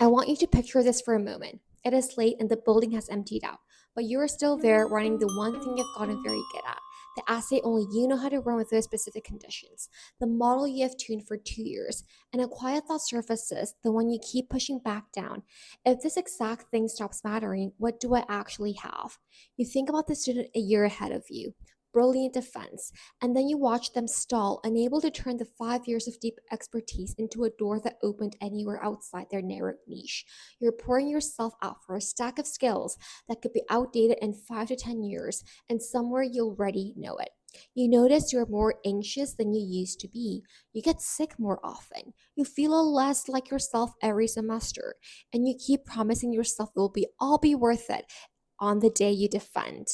I want you to picture this for a moment. It is late and the building has emptied out, but you are still there running the one thing you've gotten very good at. The assay only you know how to run with those specific conditions. The model you have tuned for 2 years. And a quiet thought surfaces, the one you keep pushing back down. If this exact thing stops mattering, what do I actually have? You think about the student a year ahead of you. Brilliant defense, and then you watch them stall, unable to turn the 5 years of deep expertise into a door that opened anywhere outside their narrow niche. You're pouring yourself out for a stack of skills that could be outdated in 5 to 10 years, and somewhere you'll already know it. You notice you're more anxious than you used to be. You get sick more often. You feel less like yourself every semester, and you keep promising yourself it will all be worth it on the day you defend.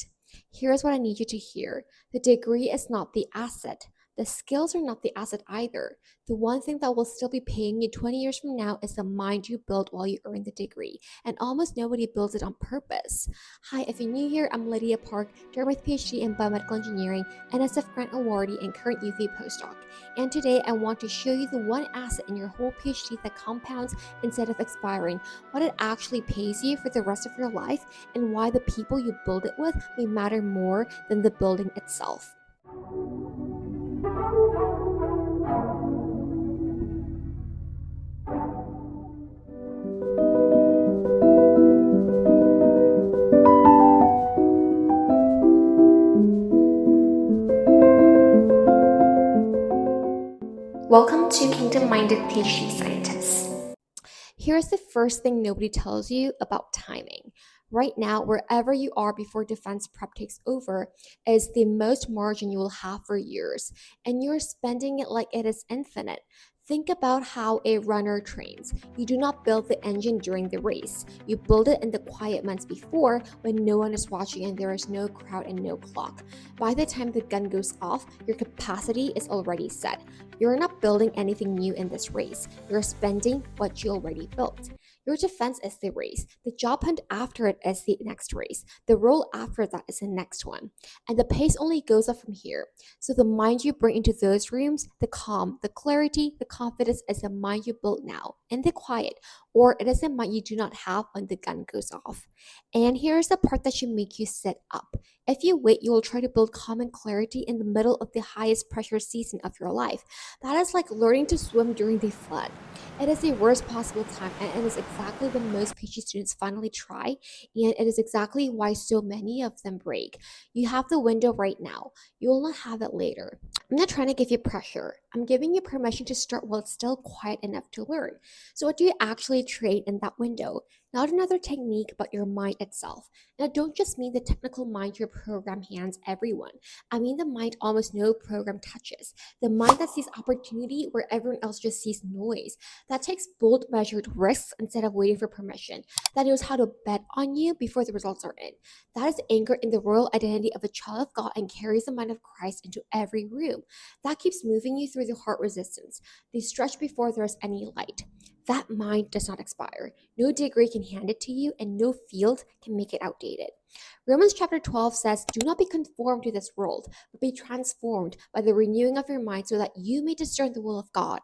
Here's what I need you to hear. The degree is not the asset. The skills are not the asset either. The one thing that will still be paying you 20 years from now is the mind you built while you earn the degree. And almost nobody builds it on purpose. Hi, if you're new here, I'm Lydia Park, Dermath PhD in Biomedical Engineering, NSF Grant Awardee, and current UV postdoc. And today I want to show you the one asset in your whole PhD that compounds instead of expiring, what it actually pays you for the rest of your life, and why the people you build it with may matter more than the building itself. Welcome to Kingdom Minded PhD Scientists. Here's the first thing nobody tells you about timing. Right now, wherever you are before defense prep takes over is the most margin you will have for years, and you're spending it like it is infinite. Think about how a runner trains. You do not build the engine during the race. You build it in the quiet months before when no one is watching and there is no crowd and no clock. By the time the gun goes off, your capacity is already set. You're not building anything new in this race. You're spending what you already built. Your defense is the race. The job hunt after it is the next race. The role after that is the next one. And the pace only goes up from here. So the mind you bring into those rooms, the calm, the clarity, the confidence is the mind you build now in the quiet, or it is the mind you do not have when the gun goes off. And here's the part that should make you sit up. If you wait, you will try to build calm and clarity in the middle of the highest pressure season of your life. That is like learning to swim during the flood. It is the worst possible time, and it is exactly when most PhD students finally try, and it is exactly why so many of them break. You have the window right now. You will not have it later. I'm not trying to give you pressure. I'm giving you permission to start while it's still quiet enough to learn. So what do you actually trade in that window? Not another technique, but your mind itself. And I don't just mean the technical mind your program hands everyone. I mean the mind almost no program touches. The mind that sees opportunity where everyone else just sees noise. That takes bold, measured risks instead of waiting for permission. That knows how to bet on you before the results are in. That is anchored in the royal identity of a child of God and carries the mind of Christ into every room. That keeps moving you through the heart resistance, the stretch before there is any light. That mind does not expire. No degree can hand it to you, and no field can make it outdated. Romans chapter 12 says, "Do not be conformed to this world, but be transformed by the renewing of your mind so that you may discern the will of God."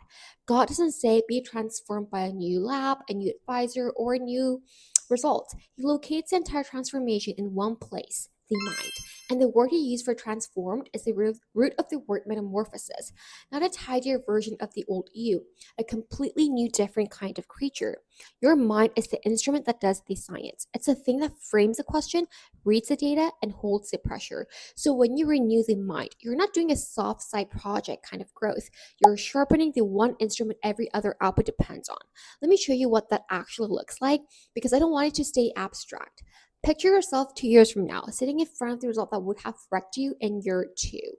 God doesn't say be transformed by a new lab, a new advisor, or a new result. He locates the entire transformation in one place, the mind. And the word he used for transformed is the root of the word metamorphosis, not a tidier version of the old you, a completely new, different kind of creature. Your mind is the instrument that does the science. It's the thing that frames the question, reads the data, and holds the pressure. So when you renew the mind, you're not doing a soft side project kind of growth. You're sharpening the one instrument every other output depends on. Let me show you what that actually looks like, because I don't want it to stay abstract. Picture yourself 2 years from now, sitting in front of the result that would have wrecked you in year two.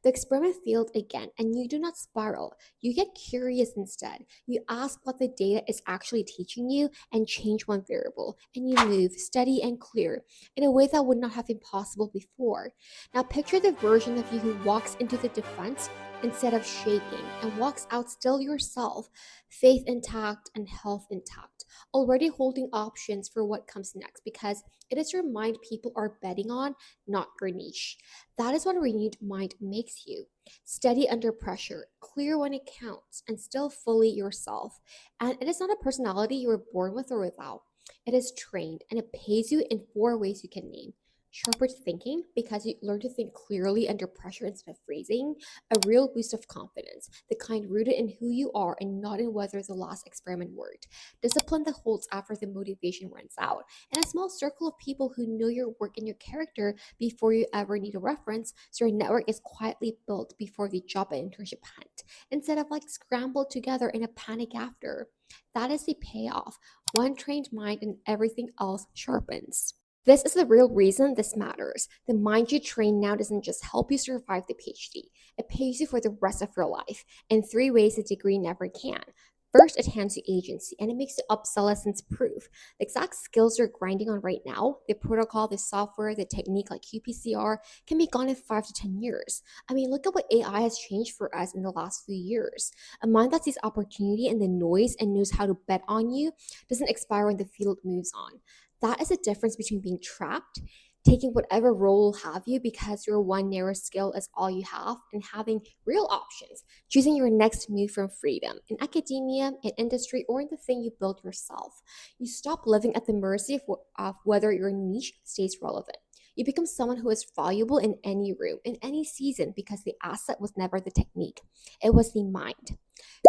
The experiment failed again, and you do not spiral. You get curious instead. You ask what the data is actually teaching you and change one variable, and you move steady and clear in a way that would not have been possible before. Now picture the version of you who walks into the defense instead of shaking, and walks out still yourself, faith intact and health intact, already holding options for what comes next because it is your mind people are betting on, not your niche. That is what a renewed mind makes you. Steady under pressure, clear when it counts, and still fully yourself. And it is not a personality you were born with or without. It is trained and it pays you in four ways you can name. Sharper thinking, because you learn to think clearly under pressure instead of freezing. A real boost of confidence, the kind rooted in who you are and not in whether the last experiment worked. Discipline that holds after the motivation runs out. And a small circle of people who know your work and your character before you ever need a reference, so your network is quietly built before the job and internship hunt, instead of like scrambled together in a panic after. That is the payoff. One trained mind and everything else sharpens. This is the real reason this matters. The mind you train now doesn't just help you survive the PhD, it pays you for the rest of your life in three ways a degree never can. First, it hands you agency and it makes you obsolescence proof. The exact skills you're grinding on right now, the protocol, the software, the technique like qPCR, can be gone in 5 to 10 years. I mean, look at what AI has changed for us in the last few years. A mind that sees opportunity in the noise and knows how to bet on you doesn't expire when the field moves on. That is the difference between being trapped, taking whatever role will have you because your one narrow skill is all you have, and having real options, choosing your next move from freedom in academia, in industry, or in the thing you build yourself. You stop living at the mercy of whether your niche stays relevant. You become someone who is valuable in any room, in any season, because the asset was never the technique, it was the mind.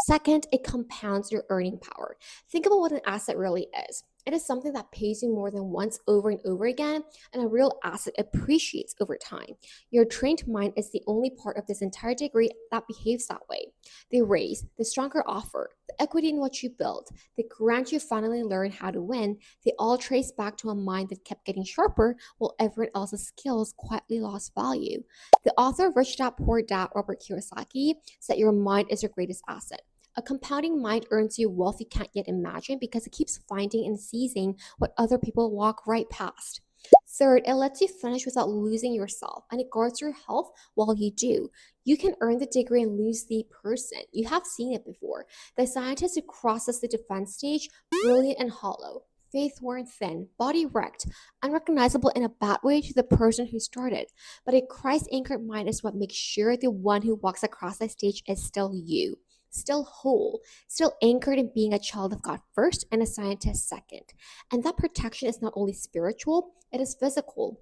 Second, it compounds your earning power. Think about what an asset really is. It is something that pays you more than once over and over again, and a real asset appreciates over time. Your trained mind is the only part of this entire degree that behaves that way. The raise, the stronger offer, the equity in what you build, the grant you finally learn how to win, they all trace back to a mind that kept getting sharper while everyone else's skills quietly lost value. The author of Rich Dad Poor Dad, Robert Kiyosaki, said your mind is your greatest asset. A compounding mind earns you wealth you can't yet imagine because it keeps finding and seizing what other people walk right past. Third, it lets you finish without losing yourself and it guards your health while you do. You can earn the degree and lose the person. You have seen it before. The scientist who crosses the defense stage, brilliant and hollow, faith worn thin, body wrecked, unrecognizable in a bad way to the person who started. But a Christ anchored mind is what makes sure the one who walks across the stage is still you, still whole, still anchored in being a child of God first and a scientist second. And that protection is not only spiritual, it is physical.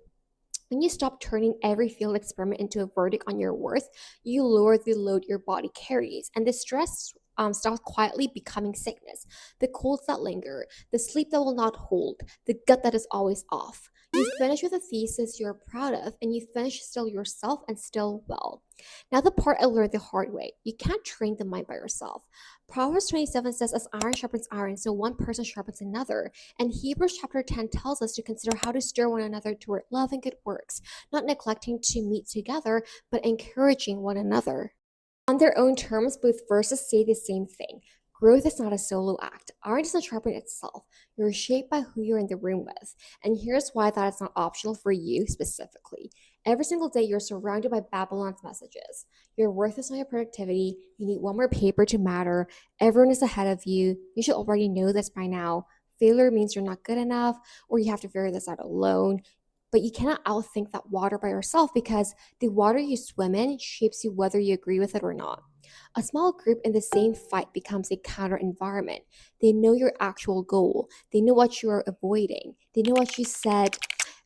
When you stop turning every field experiment into a verdict on your worth, you lower the load your body carries, and the stress stops quietly becoming sickness. The colds that linger, the sleep that will not hold, the gut that is always off. You finish with a thesis you're proud of, and you finish still yourself and still well. Now, the part I learned the hard way, you can't train the mind by yourself. Proverbs 27 says, as iron sharpens iron, so one person sharpens another. And Hebrews chapter 10 tells us to consider how to stir one another toward love and good works, not neglecting to meet together, but encouraging one another. On their own terms, both verses say the same thing. Growth is not a solo act. Iron does not sharpen itself. You're shaped by who you're in the room with. And here's why that is not optional for you specifically. Every single day, you're surrounded by Babylon's messages. Your worth is not your productivity. You need one more paper to matter. Everyone is ahead of you. You should already know this by now. Failure means you're not good enough, or you have to figure this out alone. But you cannot outthink that water by yourself because the water you swim in shapes you whether you agree with it or not. A small group in the same fight becomes a counter environment. They know your actual goal. They know what you are avoiding. They know what you said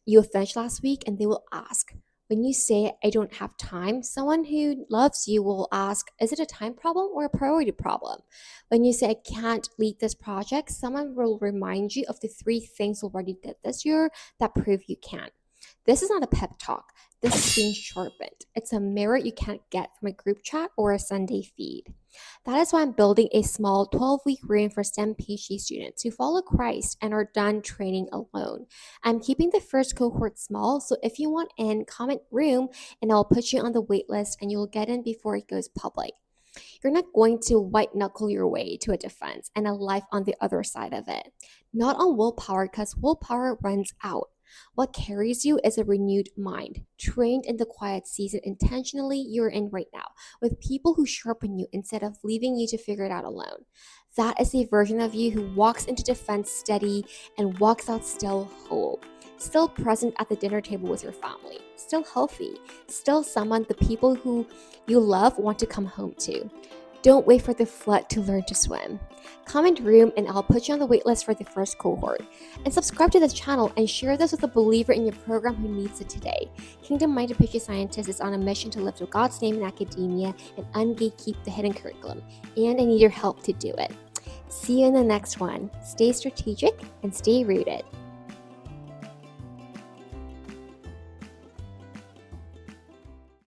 you finished last week, and they will ask. When you say, I don't have time, someone who loves you will ask, is it a time problem or a priority problem? When you say, I can't lead this project, someone will remind you of the three things you already did this year that prove you can. This is not a pep talk. This is being sharpened. It's a mirror you can't get from a group chat or a Sunday feed. That is why I'm building a small 12-week room for STEM PhD students who follow Christ and are done training alone. I'm keeping the first cohort small, so if you want in, comment room and I'll put you on the wait list and you'll get in before it goes public. You're not going to white knuckle your way to a defense and a life on the other side of it. Not on willpower, because willpower runs out. What carries you is a renewed mind, trained in the quiet season intentionally you're in right now, with people who sharpen you instead of leaving you to figure it out alone. That is a version of you who walks into defense steady and walks out still whole, still present at the dinner table with your family, still healthy, still someone the people who you love want to come home to. Don't wait for the flood to learn to swim. Comment room and I'll put you on the waitlist for the first cohort. And subscribe to this channel and share this with a believer in your program who needs it today. Kingdom Minded PhD Scientist is on a mission to lift up God's name in academia and ungatekeep the hidden curriculum. And I need your help to do it. See you in the next one. Stay strategic and stay rooted.